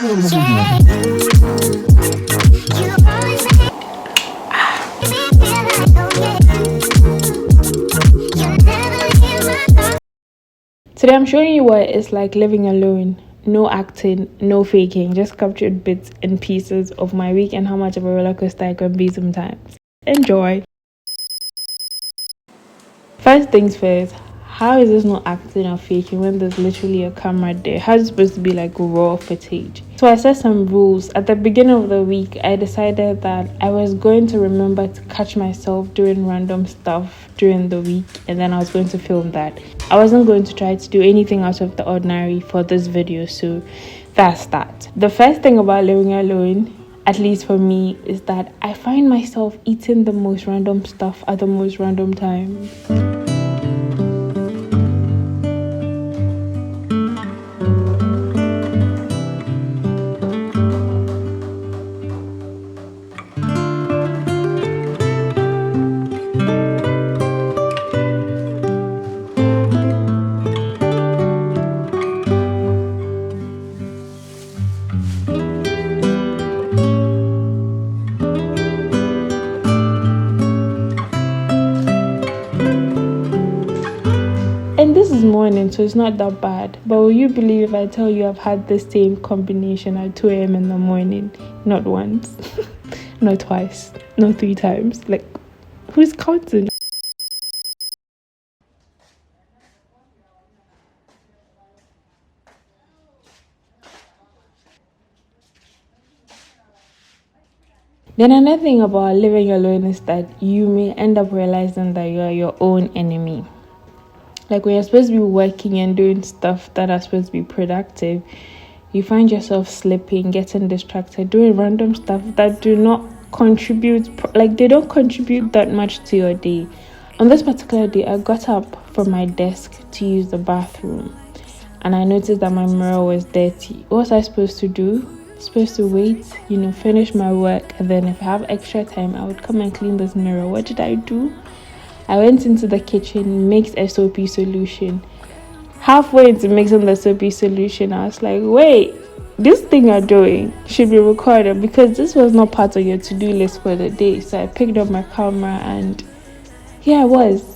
Today I'm showing you what it's like living alone. No acting, no faking, just captured bits and pieces of my week and how much of a roller coaster I can be sometimes. Enjoy! First things first, how is this not acting or faking when there's literally a camera there? How is it supposed to be like raw footage? So I set some rules. At the beginning of the week, I decided that I was going to remember to catch myself doing random stuff during the week, and then I was going to film that. I wasn't going to try to do anything out of the ordinary for this video, so that's that. The first thing about living alone, at least for me, is that I find myself eating the most random stuff at the most random times. And this is morning, so it's not that bad. But will you believe if I tell you I've had the same combination at 2 a.m. in the morning? Not once, not twice, not 3 times. Like, who's counting? Then another thing about living alone is that you may end up realizing that you are your own enemy. Like when you're supposed to be working and doing stuff that are supposed to be productive, you find yourself slipping, getting distracted, doing random stuff that do not contribute, like they don't contribute that much to your day. On this particular day, I got up from my desk to use the bathroom and I noticed that my mirror was dirty. What was I supposed to do? Supposed to wait, finish my work, and then if I have extra time, I would come and clean this mirror. What did I do? I went into the kitchen, mixed a soapy solution. Halfway into mixing the soapy solution, I was like, wait, this thing you're doing should be recorded because this was not part of your to-do list for the day. So I picked up my camera and here I was.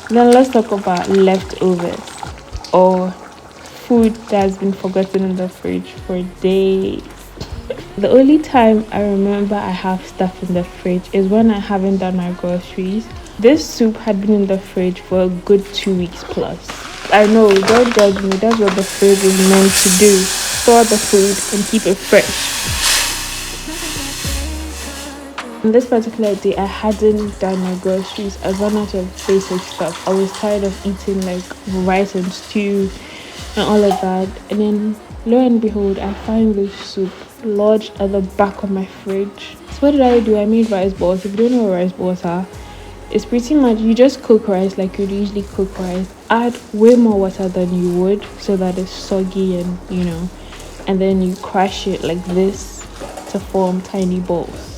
Then let's talk about leftovers or food that has been forgotten in the fridge for days. The only time I remember I have stuff in the fridge is when I haven't done my groceries. This soup had been in the fridge for a good 2 weeks plus. I know, don't judge me, that's what the fridge is meant to do. Store the food and keep it fresh. On this particular day, I hadn't done my groceries. I ran out of basic stuff. I was tired of eating like rice and stew and all of that. And then, lo and behold, I find this soup lodged at the back of my fridge. So what did I do? I made rice balls. If you don't know what rice balls are, it's pretty much you just cook rice like you'd usually cook rice. Add way more water than you would so that it's soggy and and then you crush it like this to form tiny balls.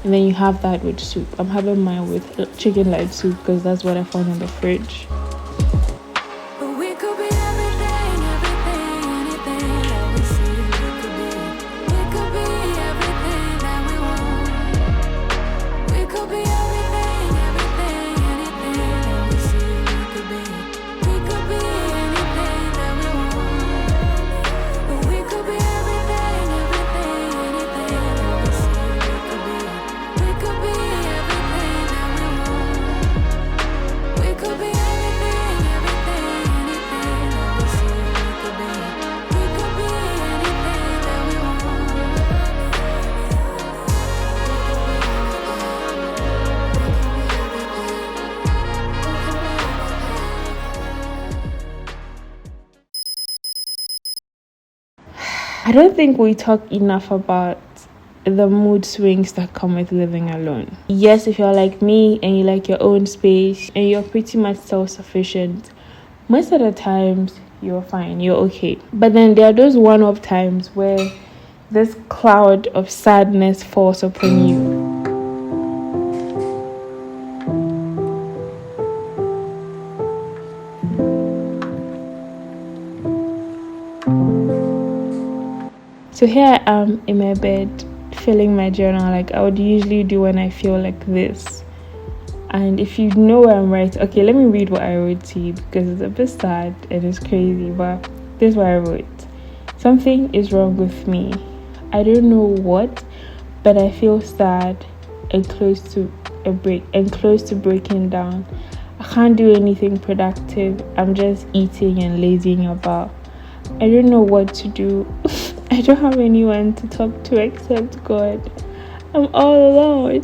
And then you have that with soup. I'm having mine with chicken light soup because that's what I found in the fridge. But we could be everything, everything, anything that we see we could be. We could be everything that we want. We could be everything, everything, anything that we see we could be. We could be anything that we want. But we could be everything, everything, anything that we see we could be. We could be everything that we want. We could be everything, everything, anything that we see we could be. We could be anything that we want. I don't think we talk enough about the mood swings that come with living alone. Yes, if you're like me and you like your own space and you're pretty much self-sufficient, most of the times you're fine, you're okay. But then there are those one-off times where this cloud of sadness falls upon you. So here I am in my bed, filling my journal like I would usually do when I feel like this. And if you know where I'm writing, okay, let me read what I wrote to you because it's a bit sad and it's crazy, but this is what I wrote. Something is wrong with me. I don't know what, but I feel sad and close to breaking down. I can't do anything productive. I'm just eating and lazing about. I don't know what to do. I don't have anyone to talk to except God. I'm all alone.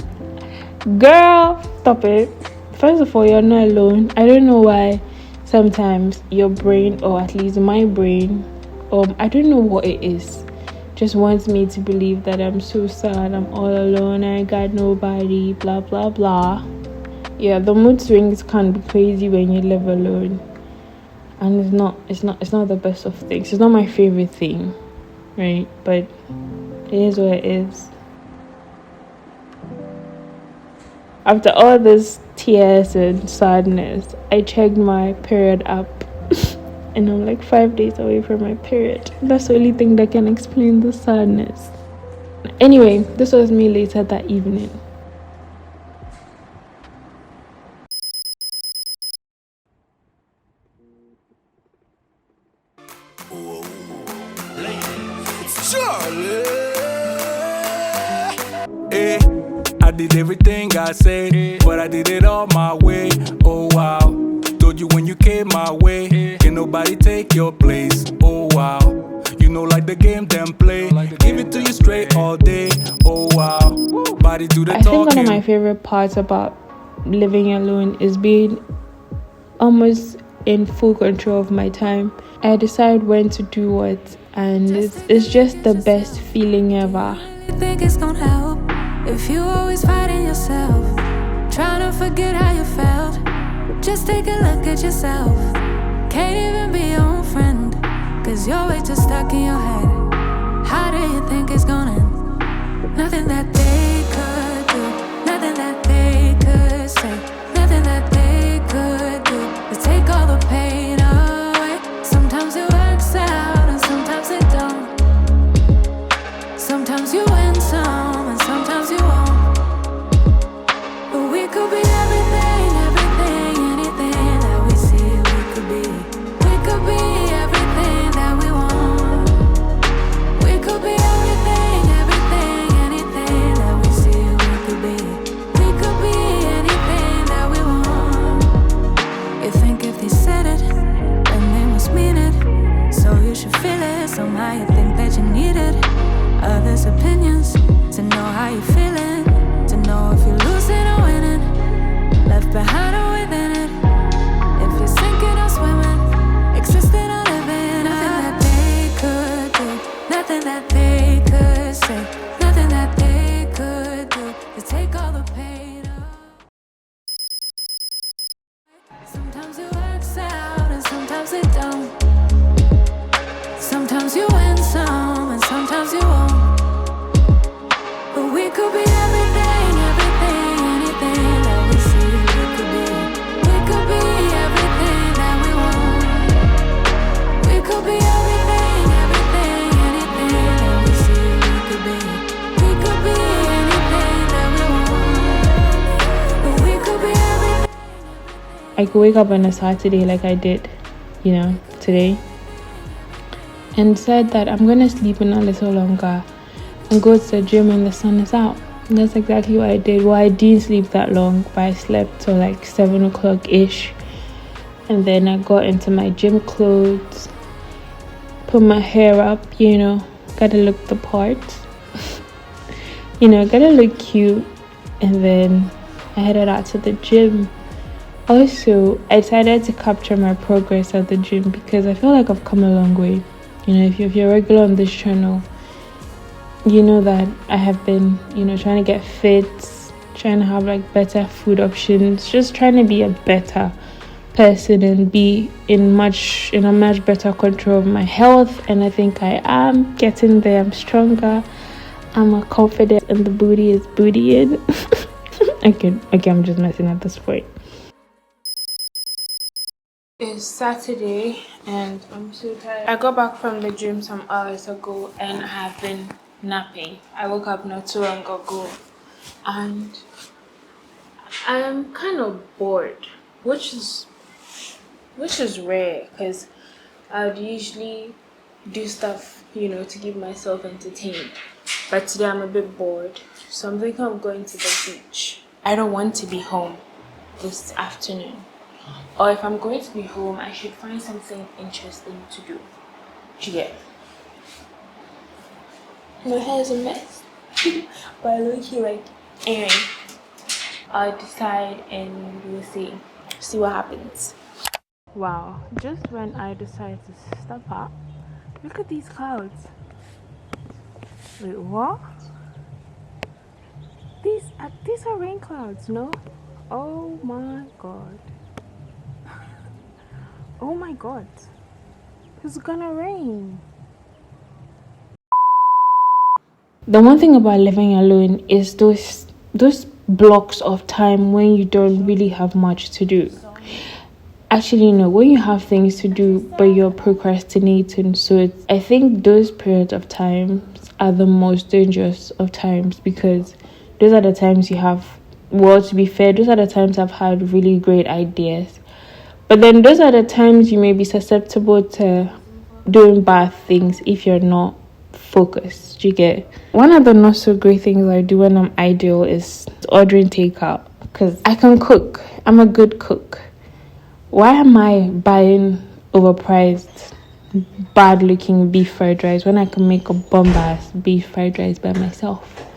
Girl, stop it. First of all, you're not alone. I don't know why sometimes your brain, or at least my brain, I don't know what it is, just wants me to believe that I'm so sad, I'm all alone, I got nobody, blah blah blah. Yeah, the mood swings can be crazy when you live alone. And it's not the best of things. It's not my favorite thing, right? But it is what it is. After all this tears and sadness, I checked my period app and I'm like 5 days away from my period. That's the only thing that can explain the sadness. Anyway, this was me later that evening. Hey, I did everything I said, but I did it all my way. Oh wow, told you when you came my way, can nobody take your place. Oh wow, you know like the game them play, give it to you straight all day. Oh wow, body to the I think one of my favorite parts about living alone is being almost in full control of my time. I decide when to do what, and it's just the best feeling ever. I think it's gonna help if you always fighting yourself, trying to forget how you felt. Just take a look at yourself. Can't even be your own friend, cause you're way too stuck in your head. How do you think it's gonna end? Nothing that they could do, nothing that they could say, nothing that they could do to take all the pain away. Sometimes it works out and sometimes it don't. Sometimes you win some and sometimes you won't. But we could be everything, everything, anything that we see we could be. We could be everything that we want. We could be everything, everything, anything that we see we could be. We could be anything that we want. You think if they said it, then they must mean it. So you should feel it, somehow you think that you need it. Others' opinions, to know how you're feeling, to know if you're losing or winning, left behind or within it, if you're sinking or swimming, existing or living. Nothing that they could do, nothing that they could say, nothing that they could do to take all the pain away. Sometimes it works out and sometimes it don't. Sometimes you win some and sometimes you won't. But we could be everything, everything, anything that we see we could be. We could be everything that we want. I could wake up on a Saturday like I did, today, and decide that I'm gonna sleep in a little longer and go to the gym when the sun is out. And that's exactly what I did. Well, I didn't sleep that long, but I slept till like 7 o'clock ish. And then I got into my gym clothes, put my hair up, gotta look the part, gotta look cute. And then I headed out to the gym. Also, I decided to capture my progress at the gym because I feel like I've come a long way. If you're regular on this channel, you know that I have been, trying to get fit, trying to have like better food options, just trying to be a better person and be in a much better control of my health. And I think I am getting there. I'm stronger, I'm more confident, and the booty is bootying. okay, I'm just messing at this point. It's Saturday and I'm so tired. I got back from the gym some hours ago and I have been napping. I woke up not too long ago and I'm kind of bored, which is rare because I'd usually do stuff, to keep myself entertained. But today I'm a bit bored, so I'm thinking of going to the beach. I don't want to be home this afternoon. Or if I'm going to be home, I should find something interesting to do. Yeah. My hair is a mess. But I look here anyway. I'll decide and we'll see what happens. Wow, just when I decide to step up, look at these clouds. Wait, what? These are rain clouds, no? Oh my god. Oh my god. It's gonna rain. The one thing about living alone is those blocks of time when you don't really have much to do. Actually, no, when you have things to do but you're procrastinating. So I think those periods of times are the most dangerous of times because those are the times you have, well, to be fair, those are the times I've had really great ideas. But then those are the times you may be susceptible to doing bad things if you're not focused. You get? One of the not so great things I do when I'm idle is ordering takeout because I can cook. I'm a good cook. Why am I buying overpriced, bad looking beef fried rice when I can make a bomb-ass beef fried rice by myself?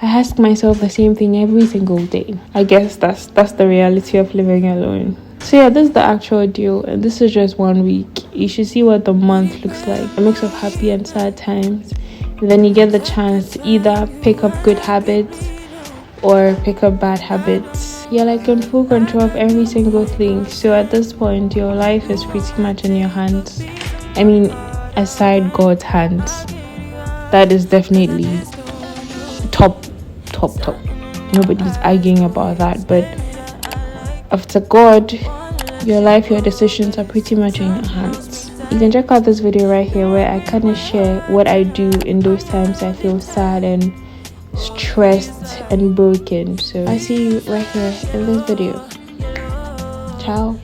I ask myself the same thing every single day. I guess that's the reality of living alone. So yeah, this is the actual deal, and this is just 1 week. You should see what the month looks like. A mix of happy and sad times. And then you get the chance to either pick up good habits or pick up bad habits. You're like in full control of every single thing. So at this point, your life is pretty much in your hands. I mean, aside God's hands. That is definitely top. Nobody's arguing about that. But after God, your life, your decisions are pretty much in your hands. You can check out this video right here where I kind of share what I do in those times I feel sad and stressed and broken. So I see you right here in this video. Ciao.